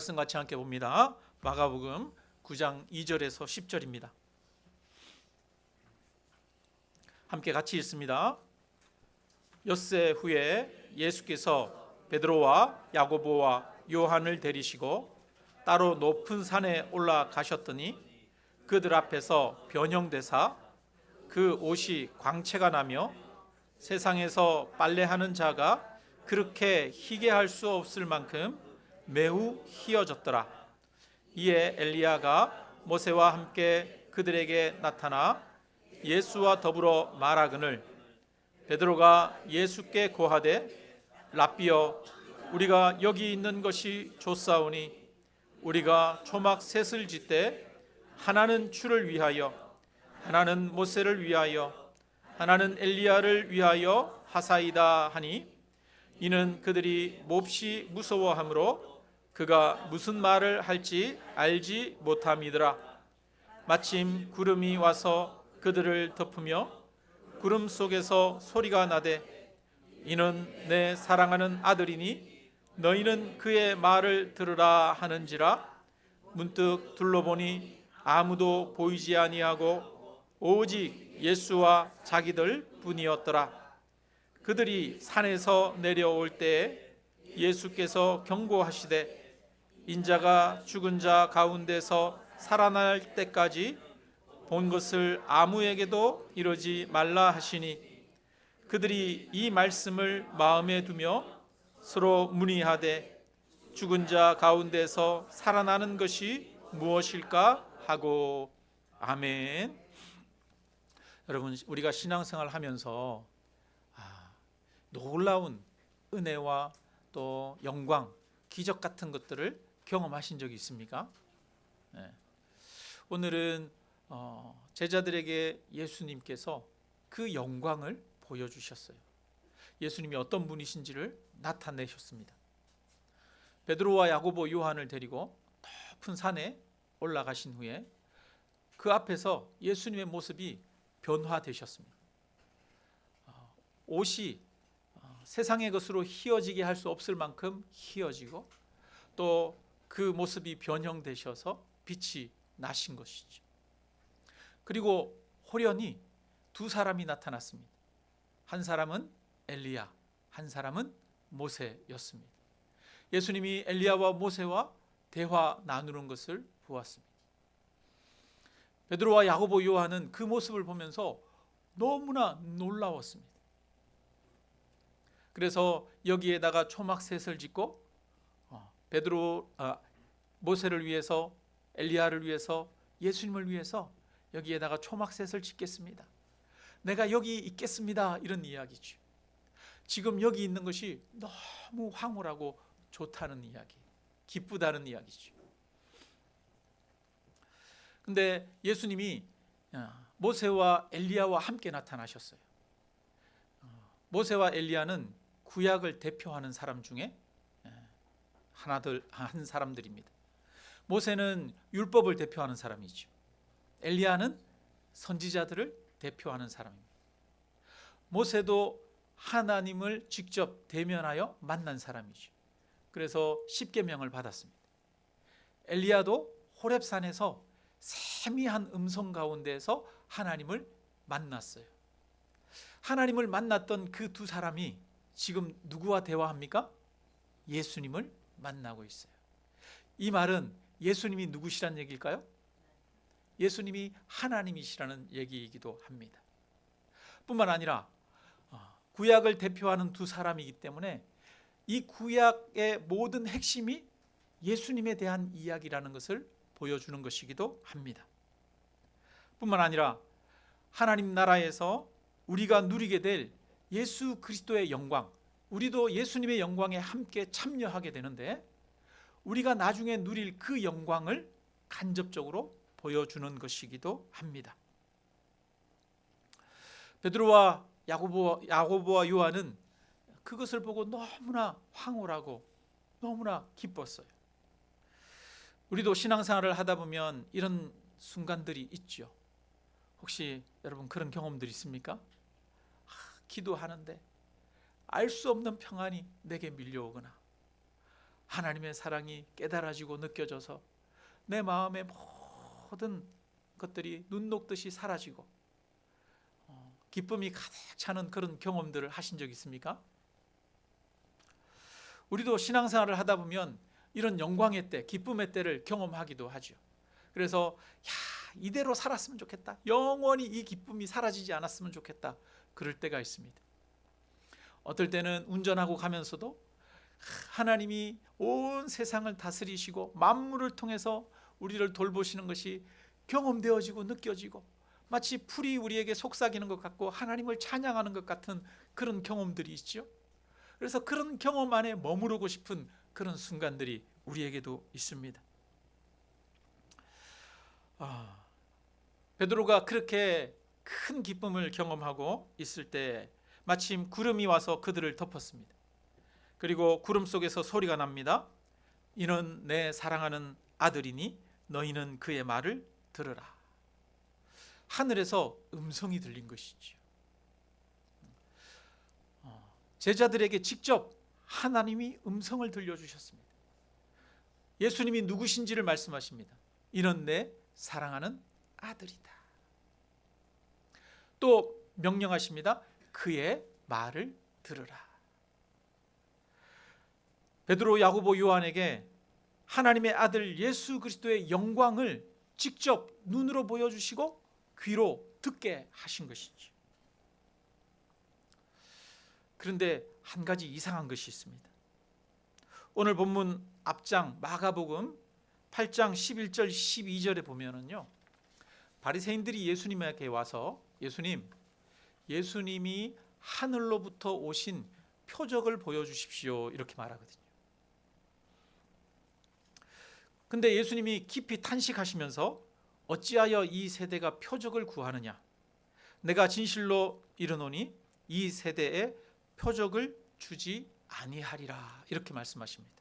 말씀 같이 함께 봅니다. 마가복음 9장 2절에서 10절입니다. 함께 같이 읽습니다. 엿새 후에 예수께서 베드로와 야고보와 요한을 데리시고 따로 높은 산에 올라가셨더니 그들 앞에서 변형되사 그 옷이 광채가 나며 세상에서 빨래하는 자가 그렇게 희게 할 수 없을 만큼 매우 희어졌더라. 이에 엘리야가 모세와 함께 그들에게 나타나 예수와 더불어 말하거늘 베드로가 예수께 고하되 랍비여 우리가 여기 있는 것이 좋사오니 우리가 초막 셋을 짓되 하나는 주를 위하여 하나는 모세를 위하여 하나는 엘리야를 위하여 하사이다 하니 이는 그들이 몹시 무서워하므로 그가 무슨 말을 할지 알지 못함이더라. 마침 구름이 와서 그들을 덮으며 구름 속에서 소리가 나되 이는 내 사랑하는 아들이니 너희는 그의 말을 들으라 하는지라. 문득 둘러보니 아무도 보이지 아니하고 오직 예수와 자기들 뿐이었더라. 그들이 산에서 내려올 때에 예수께서 경고하시되 인자가 죽은 자 가운데서 살아날 때까지 본 것을 아무에게도 이르지 말라 하시니 그들이 이 말씀을 마음에 두며 서로 문의하되 죽은 자 가운데서 살아나는 것이 무엇일까 하고. 아멘. 여러분, 우리가 신앙생활 하면서 놀라운 은혜와 또 영광, 기적 같은 것들을 경험하신 적이 있습니까? 네. 오늘은 제자들에게 예수님께서 그 영광을 보여주셨어요. 예수님이 어떤 분이신지를 나타내셨습니다. 베드로와 야고보, 요한을 데리고 높은 산에 올라가신 후에 그 앞에서 예수님의 모습이 변화되셨습니다. 옷이 세상의 것으로 희어지게 할 수 없을 만큼 희어지고 또 그 모습이 변형되셔서 빛이 나신 것이죠. 그리고 호련히 두 사람이 나타났습니다. 한 사람은 엘리야, 한 사람은 모세였습니다. 예수님이 엘리야와 모세와 대화 나누는 것을 보았습니다. 베드로와 야고보, 요한은 그 모습을 보면서 너무나 놀라웠습니다. 그래서 여기에다가 초막셋을 짓고 모세를 위해서, 엘리야를 위해서, 예수님을 위해서 여기에다가 초막셋을 짓겠습니다. 내가 여기 있겠습니다. 이런 이야기죠. 지금 여기 있는 것이 너무 황홀하고 좋다는 이야기, 기쁘다는 이야기죠. 근데 예수님이 모세와 엘리야와 함께 나타나셨어요. 모세와 엘리야는 구약을 대표하는 사람 중에 한 사람들입니다. 모세는 율법을 대표하는 사람이죠. 엘리야는 선지자들을 대표하는 사람입니다. 모세도 하나님을 직접 대면하여 만난 사람이죠. 그래서 십계명을 받았습니다. 엘리야도 호렙산에서 세미한 음성 가운데에서 하나님을 만났어요. 하나님을 만났던 그 두 사람이 지금 누구와 대화합니까? 예수님을 만나고 있어요. 이 말은 예수님이 누구시란 얘기일까요? 예수님이 하나님이시라는 얘기이기도 합니다. 뿐만 아니라 구약을 대표하는 두 사람이기 때문에 이 구약의 모든 핵심이 예수님에 대한 이야기라는 것을 보여주는 것이기도 합니다. 뿐만 아니라 하나님 나라에서 우리가 누리게 될 예수 그리스도의 영광, 우리도 예수님의 영광에 함께 참여하게 되는데 우리가 나중에 누릴 그 영광을 간접적으로 보여주는 것이기도 합니다. 베드로와 야고보와 요한은 그것을 보고 너무나 황홀하고 너무나 기뻤어요. 우리도 신앙생활을 하다 보면 이런 순간들이 있죠. 혹시 여러분 그런 경험들이 있습니까? 기도하는데 알 수 없는 평안이 내게 밀려오거나 하나님의 사랑이 깨달아지고 느껴져서 내 마음의 모든 것들이 눈 녹듯이 사라지고 기쁨이 가득 차는 그런 경험들을 하신 적 있습니까? 우리도 신앙생활을 하다 보면 이런 영광의 때, 기쁨의 때를 경험하기도 하죠. 그래서 이대로 살았으면 좋겠다, 영원히 이 기쁨이 사라지지 않았으면 좋겠다, 그럴 때가 있습니다. 어떨 때는 운전하고 가면서도 하나님이 온 세상을 다스리시고 만물을 통해서 우리를 돌보시는 것이 경험되어지고 느껴지고 마치 풀이 우리에게 속삭이는 것 같고 하나님을 찬양하는 것 같은 그런 경험들이 있죠. 그래서 그런 경험 안에 머무르고 싶은 그런 순간들이 우리에게도 있습니다. 베드로가 그렇게 큰 기쁨을 경험하고 있을 때 마침 구름이 와서 그들을 덮었습니다. 그리고 구름 속에서 소리가 납니다. 이는 내 사랑하는 아들이니 너희는 그의 말을 들으라. 하늘에서 음성이 들린 것이죠. 제자들에게 직접 하나님이 음성을 들려주셨습니다. 예수님이 누구신지를 말씀하십니다. 이는 내 사랑하는 아들이다. 또 명령하십니다. 그의 말을 들으라. 베드로, 야고보, 요한에게 하나님의 아들 예수 그리스도의 영광을 직접 눈으로 보여주시고 귀로 듣게 하신 것이죠. 그런데 한 가지 이상한 것이 있습니다. 오늘 본문 앞장 마가복음 8장 11절 12절에 보면은요, 바리새인들이 예수님에게 와서 예수님이 하늘로부터 오신 표적을 보여주십시오, 이렇게 말하거든요. 근데 예수님이 깊이 탄식하시면서 어찌하여 이 세대가 표적을 구하느냐, 내가 진실로 이르노니 이 세대에 표적을 주지 아니하리라, 이렇게 말씀하십니다.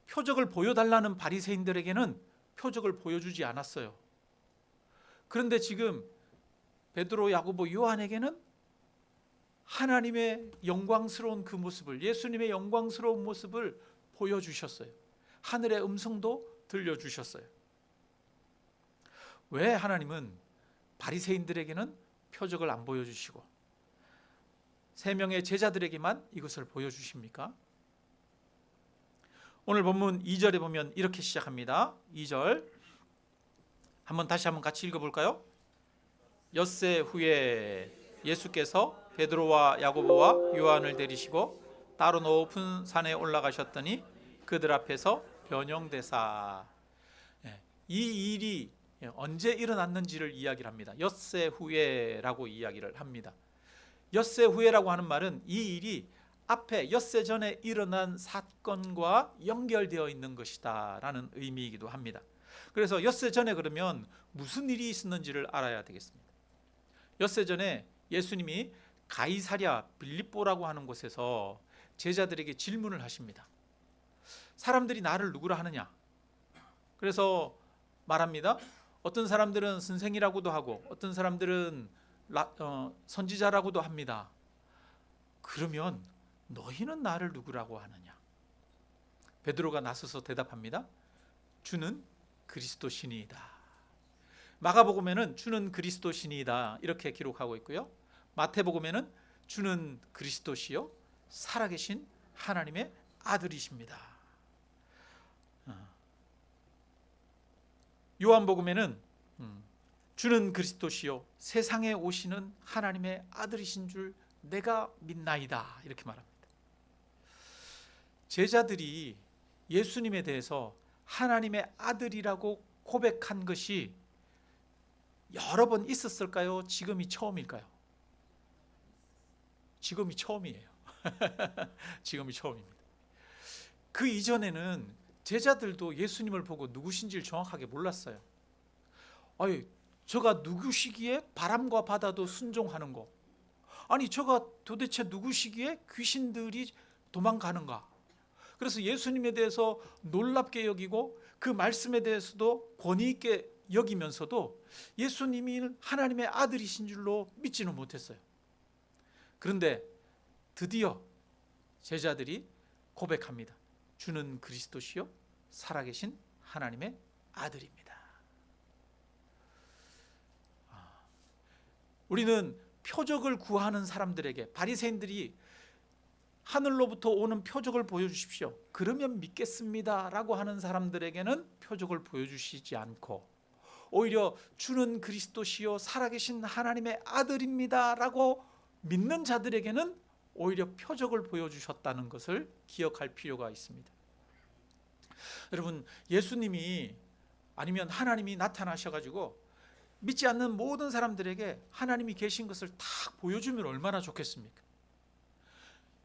표적을 보여달라는 바리새인들에게는 표적을 보여주지 않았어요. 그런데 지금 베드로, 야고보, 요한에게는 하나님의 영광스러운 그 모습을, 예수님의 영광스러운 모습을 보여주셨어요. 하늘의 음성도 들려주셨어요. 왜 하나님은 바리새인들에게는 표적을 안 보여주시고 3명의 제자들에게만 이것을 보여주십니까? 오늘 본문 2절에 보면 이렇게 시작합니다. 2절 다시 한번 같이 읽어볼까요? 엿새 후에 예수께서 베드로와 야고보와 요한을 데리시고 따로 높은 산에 올라가셨더니 그들 앞에서 변형되사. 이 일이 언제 일어났는지를 이야기를 합니다. 엿새 후에라고 이야기를 합니다. 엿새 후에라고 하는 말은 이 일이 앞에 엿새 전에 일어난 사건과 연결되어 있는 것이다 라는 의미이기도 합니다. 그래서 엿새 전에 그러면 무슨 일이 있었는지를 알아야 되겠습니다. 엿새 전에 예수님이 가이사랴 빌립보라고 하는 곳에서 제자들에게 질문을 하십니다. 사람들이 나를 누구라 하느냐? 그래서 말합니다. 어떤 사람들은 선생이라고도 하고 어떤 사람들은 선지자라고도 합니다. 그러면 너희는 나를 누구라고 하느냐? 베드로가 나서서 대답합니다. 주는 그리스도시니이다. 마가복음에는 주는 그리스도시니이다 이렇게 기록하고 있고요. 마태복음에는 주는 그리스도시요 살아계신 하나님의 아들이십니다. 요한복음에는 주는 그리스도시요 세상에 오시는 하나님의 아들이신 줄 내가 믿나이다 이렇게 말합니다. 제자들이 예수님에 대해서 하나님의 아들이라고 고백한 것이 여러 번 있었을까요? 지금이 처음일까요? 지금이 처음이에요. 지금이 처음입니다. 그 이전에는 제자들도 예수님을 보고 누구신지를 정확하게 몰랐어요. 아니, 저가 누구시기에 바람과 바다도 순종하는 거? 아니, 저가 도대체 누구시기에 귀신들이 도망가는가? 그래서 예수님에 대해서 놀랍게 여기고 그 말씀에 대해서도 권위 있게 여기면서도 예수님이 하나님의 아들이신 줄로 믿지는 못했어요. 그런데 드디어 제자들이 고백합니다. 주는 그리스도시요 살아계신 하나님의 아들입니다. 우리는 표적을 구하는 사람들에게, 바리새인들이 하늘로부터 오는 표적을 보여주십시오, 그러면 믿겠습니다 라고 하는 사람들에게는 표적을 보여주시지 않고, 오히려 주는 그리스도시요 살아계신 하나님의 아들입니다 라고 믿는 자들에게는 오히려 표적을 보여주셨다는 것을 기억할 필요가 있습니다. 여러분, 예수님이 아니면 하나님이 나타나셔가지고 믿지 않는 모든 사람들에게 하나님이 계신 것을 다 보여주면 얼마나 좋겠습니까?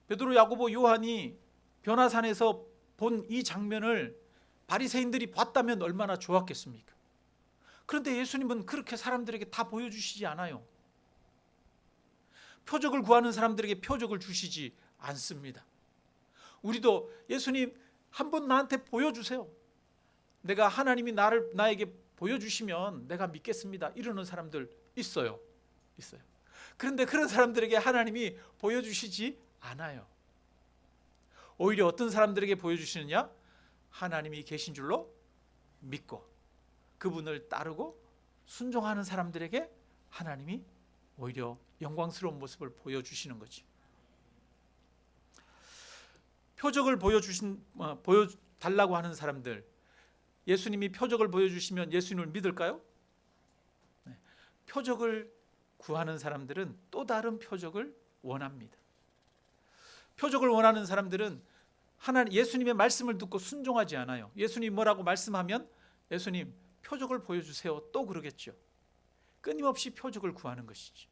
베드로, 야고보, 요한이 변화산에서 본 이 장면을 바리새인들이 봤다면 얼마나 좋았겠습니까? 그런데 예수님은 그렇게 사람들에게 다 보여주시지 않아요. 표적을 구하는 사람들에게 표적을 주시지 않습니다. 우리도 예수님 한번 나한테 보여주세요, 내가 하나님이 나에게 보여주시면 내가 믿겠습니다, 이러는 사람들 있어요. 그런데 그런 사람들에게 하나님이 보여주시지 않아요. 오히려 어떤 사람들에게 보여주시느냐? 하나님이 계신 줄로 믿고 그분을 따르고 순종하는 사람들에게 하나님이 오히려 영광스러운 모습을 보여주시는 거지. 표적을 보여달라고 하는 사람들, 예수님이 표적을 보여주시면 예수님을 믿을까요? 네. 표적을 구하는 사람들은 또 다른 표적을 원합니다. 표적을 원하는 사람들은 예수님의 말씀을 듣고 순종하지 않아요. 예수님이 뭐라고 말씀하면 예수님 표적을 보여주세요 또 그러겠죠. 끊임없이 표적을 구하는 것이죠.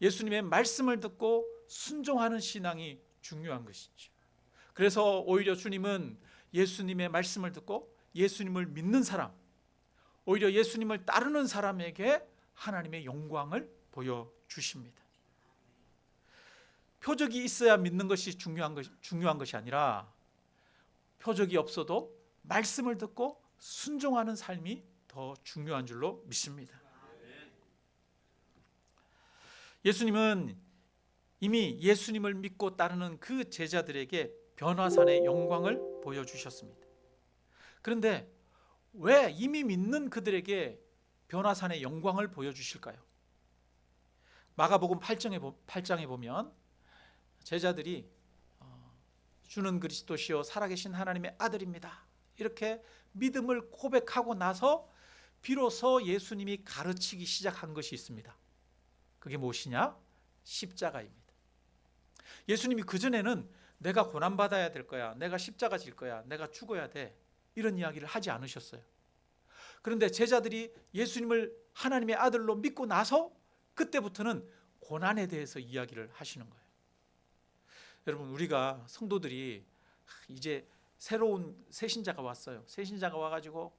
예수님의 말씀을 듣고 순종하는 신앙이 중요한 것이죠. 그래서 오히려 주님은 예수님의 말씀을 듣고 예수님을 믿는 사람, 오히려 예수님을 따르는 사람에게 하나님의 영광을 보여주십니다. 표적이 있어야 믿는 것이 중요한 것이 아니라 표적이 없어도 말씀을 듣고 순종하는 삶이 더 중요한 줄로 믿습니다. 예수님은 이미 예수님을 믿고 따르는 그 제자들에게 변화산의 영광을 보여주셨습니다. 그런데 왜 이미 믿는 그들에게 변화산의 영광을 보여주실까요? 마가복음 8장에 보면 제자들이 주는 그리스도시요 살아계신 하나님의 아들입니다, 이렇게 믿음을 고백하고 나서 비로소 예수님이 가르치기 시작한 것이 있습니다. 그게 무엇이냐? 십자가입니다. 예수님이 그전에는 내가 고난받아야 될 거야, 내가 십자가 질 거야, 내가 죽어야 돼, 이런 이야기를 하지 않으셨어요. 그런데 제자들이 예수님을 하나님의 아들로 믿고 나서 그때부터는 고난에 대해서 이야기를 하시는 거예요. 여러분, 우리가 성도들이 이제 새로운 새신자가 왔어요. 새신자가 와가지고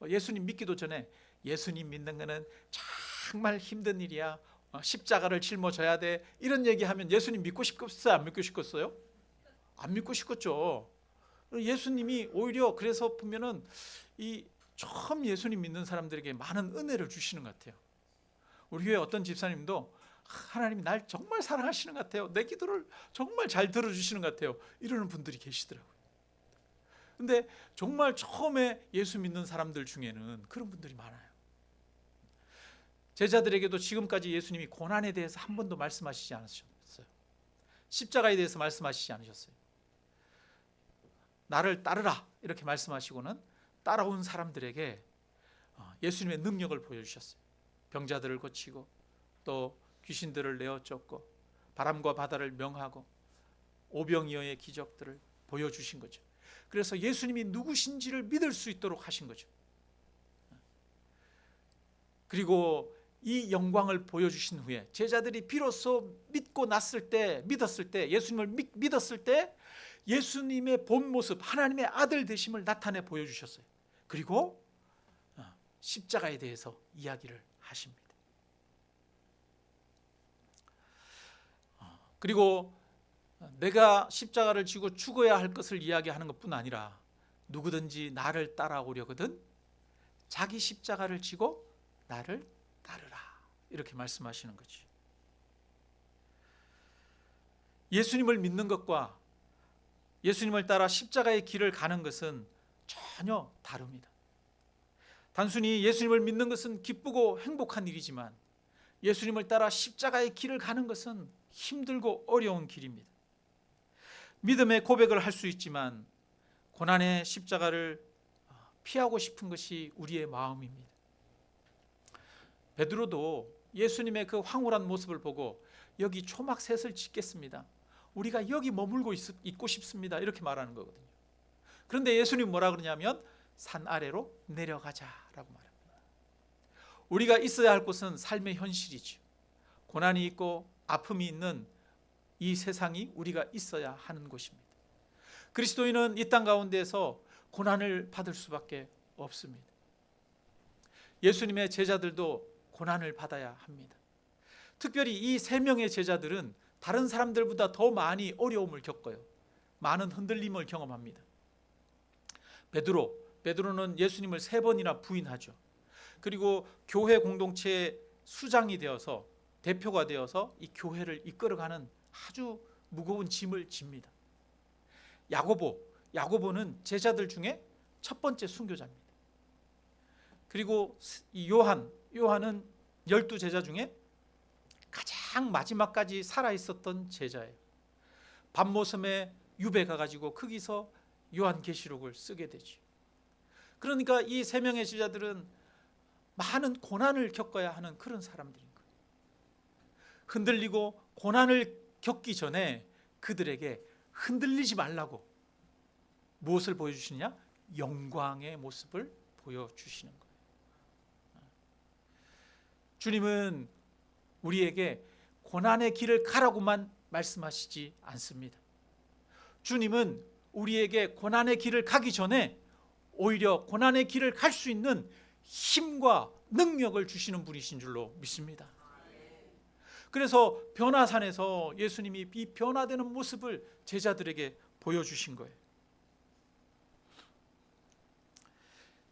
예수님 믿기도 전에 예수님 믿는 거는 정말 힘든 일이야, 십자가를 짊어져야 돼, 이런 얘기하면 예수님 믿고 싶겠어요? 안 믿고 싶겠어요? 안 믿고 싶겠죠. 예수님이 오히려 그래서 보면은 이 처음 예수님 믿는 사람들에게 많은 은혜를 주시는 것 같아요. 우리 교회 어떤 집사님도 하나님이 날 정말 사랑하시는 것 같아요, 내 기도를 정말 잘 들어주시는 것 같아요, 이러는 분들이 계시더라고요. 근데 정말 처음에 예수 믿는 사람들 중에는 그런 분들이 많아요. 제자들에게도 지금까지 예수님이 고난에 대해서 한 번도 말씀하시지 않으셨어요. 십자가에 대해서 말씀하시지 않으셨어요. 나를 따르라 이렇게 말씀하시고는 따라온 사람들에게 예수님의 능력을 보여주셨어요. 병자들을 고치고 또 귀신들을 내어 쫓고 바람과 바다를 명하고 오병이어의 기적들을 보여주신 거죠. 그래서 예수님이 누구신지를 믿을 수 있도록 하신 거죠. 그리고 이 영광을 보여주신 후에 제자들이 비로소 믿었을 때 예수님을 믿었을 때 예수님의 본 모습, 하나님의 아들 되심을 나타내 보여주셨어요. 그리고 십자가에 대해서 이야기를 하십니다. 그리고 내가 십자가를 지고 죽어야 할 것을 이야기하는 것뿐 아니라 누구든지 나를 따라오려거든 자기 십자가를 지고 나를 따르라, 이렇게 말씀하시는 거지. 예수님을 믿는 것과 예수님을 따라 십자가의 길을 가는 것은 전혀 다릅니다. 단순히 예수님을 믿는 것은 기쁘고 행복한 일이지만 예수님을 따라 십자가의 길을 가는 것은 힘들고 어려운 길입니다. 믿음의 고백을 할 수 있지만 고난의 십자가를 피하고 싶은 것이 우리의 마음입니다. 베드로도 예수님의 그 황홀한 모습을 보고 여기 초막셋을 짓겠습니다. 우리가 여기 머물고 있고 싶습니다. 이렇게 말하는 거거든요. 그런데 예수님 뭐라 그러냐면 산 아래로 내려가자라고 말합니다. 우리가 있어야 할 곳은 삶의 현실이죠. 고난이 있고 아픔이 있는 이 세상이 우리가 있어야 하는 곳입니다. 그리스도인은 이 땅 가운데에서 고난을 받을 수밖에 없습니다. 예수님의 제자들도 고난을 받아야 합니다. 특별히 이 세 명의 제자들은 다른 사람들보다 더 많이 어려움을 겪어요. 많은 흔들림을 경험합니다. 베드로는 예수님을 3번이나 부인하죠. 그리고 교회 공동체의 수장이 되어서 대표가 되어서 이 교회를 이끌어가는 아주 무거운 짐을 집니다. 야고보는 제자들 중에 첫 번째 순교자입니다. 그리고 이 요한은 12제자 중에 가장 마지막까지 살아있었던 제자예요. 밤모섬에 유배 가가지고 거기서 요한계시록을 쓰게 되죠. 그러니까 이 3명의 제자들은 많은 고난을 겪어야 하는 그런 사람들인 거예요. 흔들리고 고난을 겪기 전에 그들에게 흔들리지 말라고 무엇을 보여주시느냐? 영광의 모습을 보여주시는 거예요. 주님은 우리에게 고난의 길을 가라고만 말씀하시지 않습니다. 주님은 우리에게 고난의 길을 가기 전에 오히려 고난의 길을 갈 수 있는 힘과 능력을 주시는 분이신 줄로 믿습니다. 그래서 변화산에서 예수님이 이 변화되는 모습을 제자들에게 보여주신 거예요.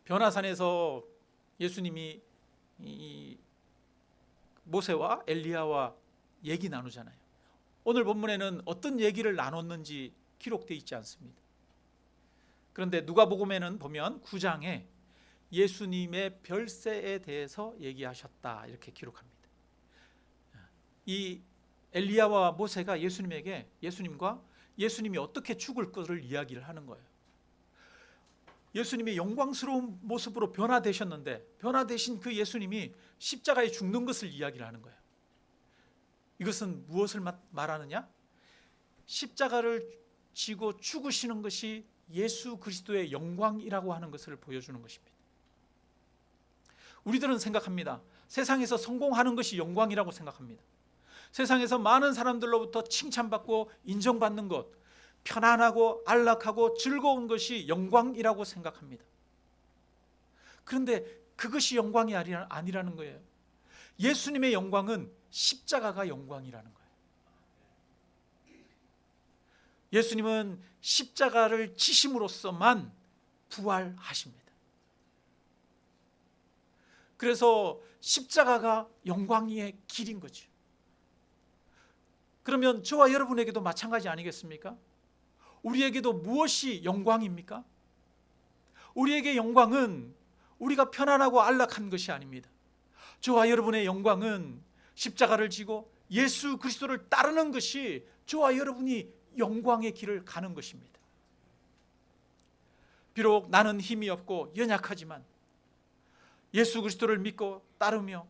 변화산에서 예수님이 이 모세와 엘리야와 얘기 나누잖아요. 오늘 본문에는 어떤 얘기를 나눴는지 기록되어 있지 않습니다. 그런데 누가복음에는 보면 9장에 예수님의 별세에 대해서 얘기하셨다 이렇게 기록합니다. 이 엘리야와 모세가 예수님과 예수님이 어떻게 죽을 것을 이야기를 하는 거예요. 예수님이 영광스러운 모습으로 변화되셨는데 변화되신 그 예수님이 십자가에 죽는 것을 이야기를 하는 거예요. 이것은 무엇을 말하느냐? 십자가를 지고 죽으시는 것이 예수 그리스도의 영광이라고 하는 것을 보여주는 것입니다. 우리들은 생각합니다. 세상에서 성공하는 것이 영광이라고 생각합니다. 세상에서 많은 사람들로부터 칭찬받고 인정받는 것, 편안하고 안락하고 즐거운 것이 영광이라고 생각합니다. 그런데 그것이 영광이 아니라는 거예요. 예수님의 영광은 십자가가 영광이라는 거예요. 예수님은 십자가를 지심으로써만 부활하십니다. 그래서 십자가가 영광의 길인 거죠. 그러면 저와 여러분에게도 마찬가지 아니겠습니까? 우리에게도 무엇이 영광입니까? 우리에게 영광은 우리가 편안하고 안락한 것이 아닙니다. 저와 여러분의 영광은 십자가를 지고 예수 그리스도를 따르는 것이 저와 여러분이 영광의 길을 가는 것입니다. 비록 나는 힘이 없고 연약하지만 예수 그리스도를 믿고 따르며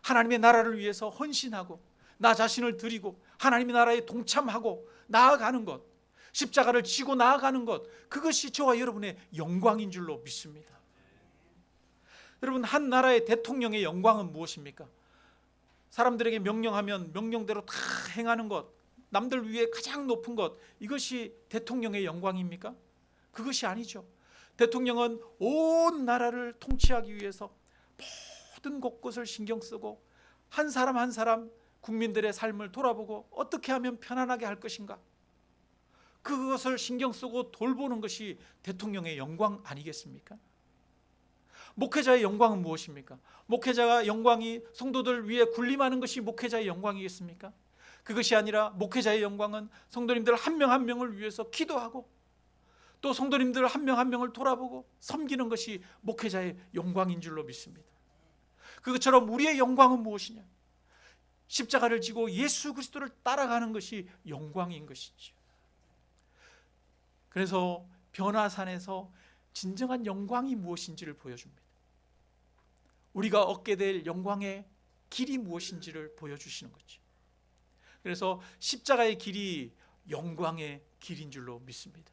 하나님의 나라를 위해서 헌신하고 나 자신을 드리고 하나님의 나라에 동참하고 나아가는 것, 십자가를 지고 나아가는 것, 그것이 저와 여러분의 영광인 줄로 믿습니다. 여러분, 한 나라의 대통령의 영광은 무엇입니까? 사람들에게 명령하면 명령대로 다 행하는 것, 남들 위에 가장 높은 것, 이것이 대통령의 영광입니까? 그것이 아니죠. 대통령은 온 나라를 통치하기 위해서 모든 곳곳을 신경 쓰고 한 사람 한 사람 국민들의 삶을 돌아보고 어떻게 하면 편안하게 할 것인가, 그것을 신경 쓰고 돌보는 것이 대통령의 영광 아니겠습니까? 목회자의 영광은 무엇입니까? 목회자가 영광이 성도들 위에 군림하는 것이 목회자의 영광이겠습니까? 그것이 아니라 목회자의 영광은 성도님들 한 명 한 명을 위해서 기도하고 또 성도님들 한 명 한 명을 돌아보고 섬기는 것이 목회자의 영광인 줄로 믿습니다. 그것처럼 우리의 영광은 무엇이냐? 십자가를 지고 예수 그리스도를 따라가는 것이 영광인 것이죠. 그래서 변화산에서 진정한 영광이 무엇인지를 보여줍니다. 우리가 얻게 될 영광의 길이 무엇인지를 보여주시는 거죠. 그래서 십자가의 길이 영광의 길인 줄로 믿습니다.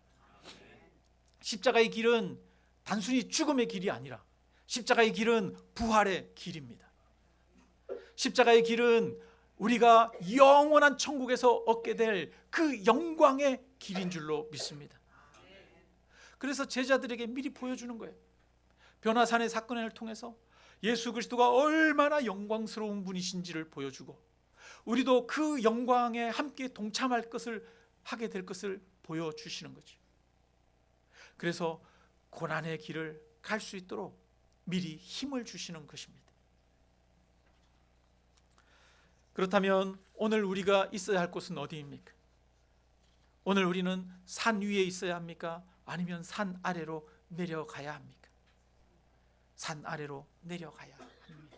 십자가의 길은 단순히 죽음의 길이 아니라 십자가의 길은 부활의 길입니다. 십자가의 길은 우리가 영원한 천국에서 얻게 될 그 영광의 길인 줄로 믿습니다. 그래서 제자들에게 미리 보여주는 거예요. 변화산의 사건을 통해서 예수 그리스도가 얼마나 영광스러운 분이신지를 보여주고 우리도 그 영광에 함께 동참할 것을 하게 될 것을 보여주시는 거죠. 그래서 고난의 길을 갈 수 있도록 미리 힘을 주시는 것입니다. 그렇다면 오늘 우리가 있어야 할 곳은 어디입니까? 오늘 우리는 산 위에 있어야 합니까? 아니면 산 아래로 내려가야 합니까? 산 아래로 내려가야 합니다.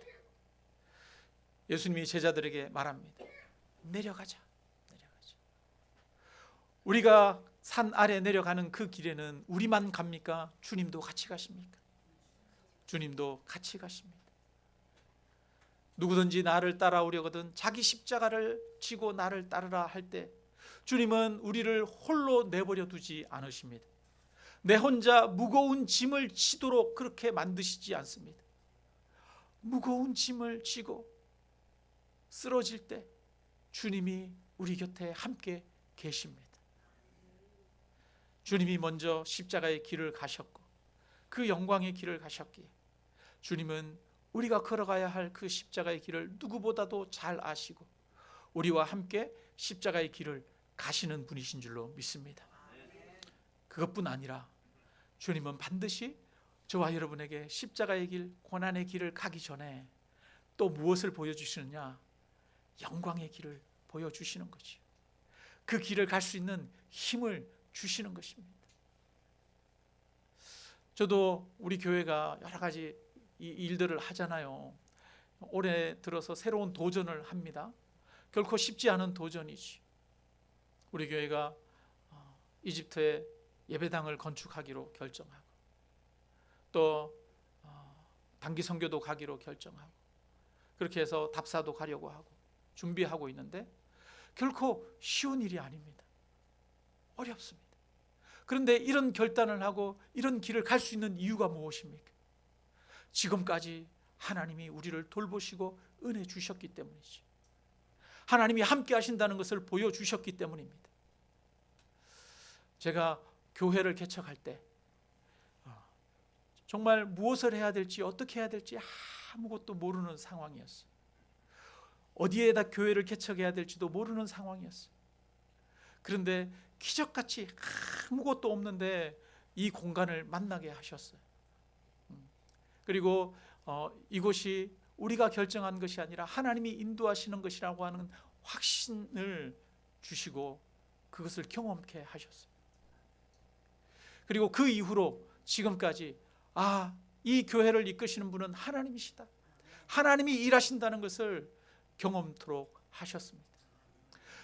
예수님이 제자들에게 말합니다. 내려가자. 우리가 산 아래 내려가는 그 길에는 우리만 갑니까? 주님도 같이 가십니까? 주님도 같이 가십니다. 누구든지 나를 따라오려거든 자기 십자가를 지고 나를 따르라 할 때 주님은 우리를 홀로 내버려 두지 않으십니다. 내 혼자 무거운 짐을 지도록 그렇게 만드시지 않습니다. 무거운 짐을 지고 쓰러질 때 주님이 우리 곁에 함께 계십니다. 주님이 먼저 십자가의 길을 가셨고 그 영광의 길을 가셨기에 주님은 우리가 걸어가야 할 그 십자가의 길을 누구보다도 잘 아시고 우리와 함께 십자가의 길을 가시는 분이신 줄로 믿습니다. 그것뿐 아니라 주님은 반드시 저와 여러분에게 십자가의 길, 고난의 길을 가기 전에 또 무엇을 보여주시느냐? 영광의 길을 보여주시는 거죠. 그 길을 갈 수 있는 힘을 주시는 것입니다. 저도 우리 교회가 여러 가지 이 일들을 하잖아요. 올해 들어서 새로운 도전을 합니다. 결코 쉽지 않은 도전이지. 우리 교회가 이집트에 예배당을 건축하기로 결정하고 또 단기 선교도 가기로 결정하고 그렇게 해서 답사도 가려고 하고 준비하고 있는데 결코 쉬운 일이 아닙니다. 어렵습니다. 그런데 이런 결단을 하고 이런 길을 갈 수 있는 이유가 무엇입니까? 지금까지 하나님이 우리를 돌보시고 은혜 주셨기 때문이지. 하나님이 함께 하신다는 것을 보여주셨기 때문입니다. 제가 교회를 개척할 때 정말 무엇을 해야 될지 어떻게 해야 될지 아무것도 모르는 상황이었어요. 어디에다 교회를 개척해야 될지도 모르는 상황이었어요. 그런데 기적같이 아무것도 없는데 이 공간을 만나게 하셨어요. 그리고 이곳이 우리가 결정한 것이 아니라 하나님이 인도하시는 것이라고 하는 확신을 주시고 그것을 경험케 하셨어요. 그리고 그 이후로 지금까지 이 교회를 이끄시는 분은 하나님이시다. 하나님이 일하신다는 것을 경험토록 하셨습니다.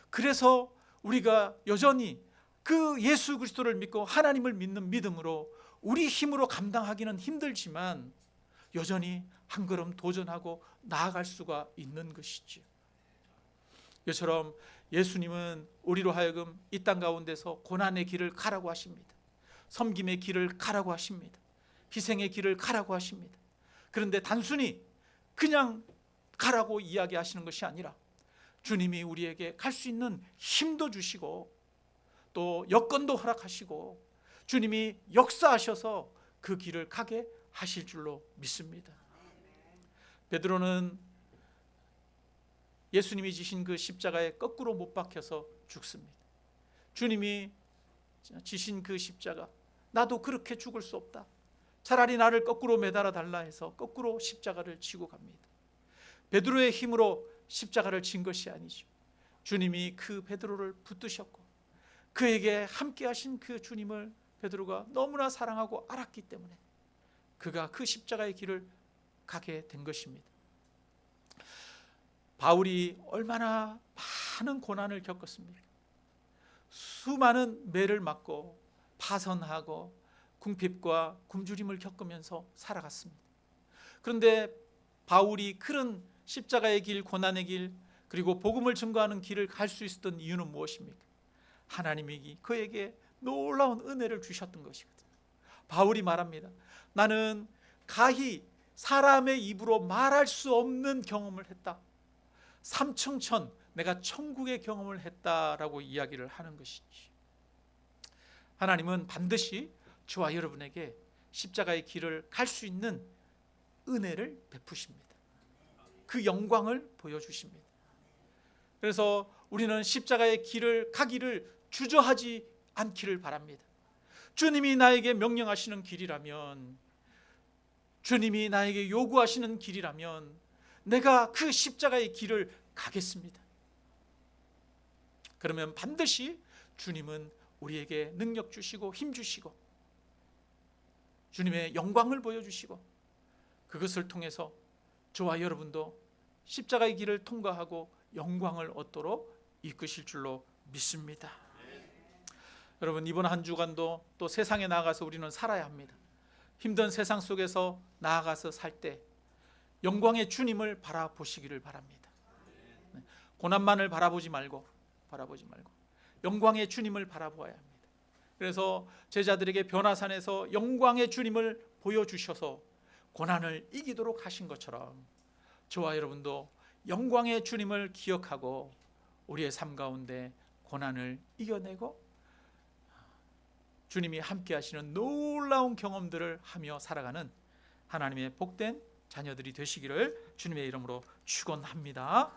그래서 우리가 여전히 그 예수 그리스도를 믿고 하나님을 믿는 믿음으로 우리 힘으로 감당하기는 힘들지만 여전히 한 걸음 도전하고 나아갈 수가 있는 것이죠. 이처럼 예수님은 우리로 하여금 이 땅 가운데서 고난의 길을 가라고 하십니다. 섬김의 길을 가라고 하십니다. 희생의 길을 가라고 하십니다. 그런데 단순히 그냥 가라고 이야기하시는 것이 아니라 주님이 우리에게 갈 수 있는 힘도 주시고 또 여건도 허락하시고 주님이 역사하셔서 그 길을 가게 하실 줄로 믿습니다. 베드로는 예수님이 지신 그 십자가에 거꾸로 못 박혀서 죽습니다. 주님이 지신 그 십자가, 나도 그렇게 죽을 수 없다. 차라리 나를 거꾸로 매달아 달라 해서 거꾸로 십자가를 지고 갑니다. 베드로의 힘으로 십자가를 진 것이 아니죠. 주님이 그 베드로를 붙드셨고 그에게 함께 하신 그 주님을 베드로가 너무나 사랑하고 알았기 때문에 그가 그 십자가의 길을 가게 된 것입니다. 바울이 얼마나 많은 고난을 겪었습니까? 수많은 매를 맞고 파선하고 궁핍과 굶주림을 겪으면서 살아갔습니다. 그런데 바울이 그런 십자가의 길, 고난의 길, 그리고 복음을 증거하는 길을 갈 수 있었던 이유는 무엇입니까? 하나님이 그에게 놀라운 은혜를 주셨던 것이거든요. 바울이 말합니다. 나는 가히 사람의 입으로 말할 수 없는 경험을 했다. 삼층천 내가 천국의 경험을 했다라고 이야기를 하는 것이지. 하나님은 반드시 저와 여러분에게 십자가의 길을 갈 수 있는 은혜를 베푸십니다. 그 영광을 보여주십니다. 그래서 우리는 십자가의 길을 가기를 주저하지 않기를 바랍니다. 주님이 나에게 명령하시는 길이라면, 주님이 나에게 요구하시는 길이라면 내가 그 십자가의 길을 가겠습니다. 그러면 반드시 주님은 우리에게 능력 주시고 힘 주시고 주님의 영광을 보여주시고 그것을 통해서 저와 여러분도 십자가의 길을 통과하고 영광을 얻도록 이끄실 줄로 믿습니다. 여러분, 이번 한 주간도 또 세상에 나가서 우리는 살아야 합니다. 힘든 세상 속에서 나아가서 살 때 영광의 주님을 바라보시기를 바랍니다. 고난만을 바라보지 말고 영광의 주님을 바라보아야 합니다. 그래서 제자들에게 변화산에서 영광의 주님을 보여주셔서 고난을 이기도록 하신 것처럼 저와 여러분도 영광의 주님을 기억하고 우리의 삶 가운데 고난을 이겨내고 주님이 함께 하시는 놀라운 경험들을 하며 살아가는 하나님의 복된 자녀들이 되시기를 주님의 이름으로 축원합니다.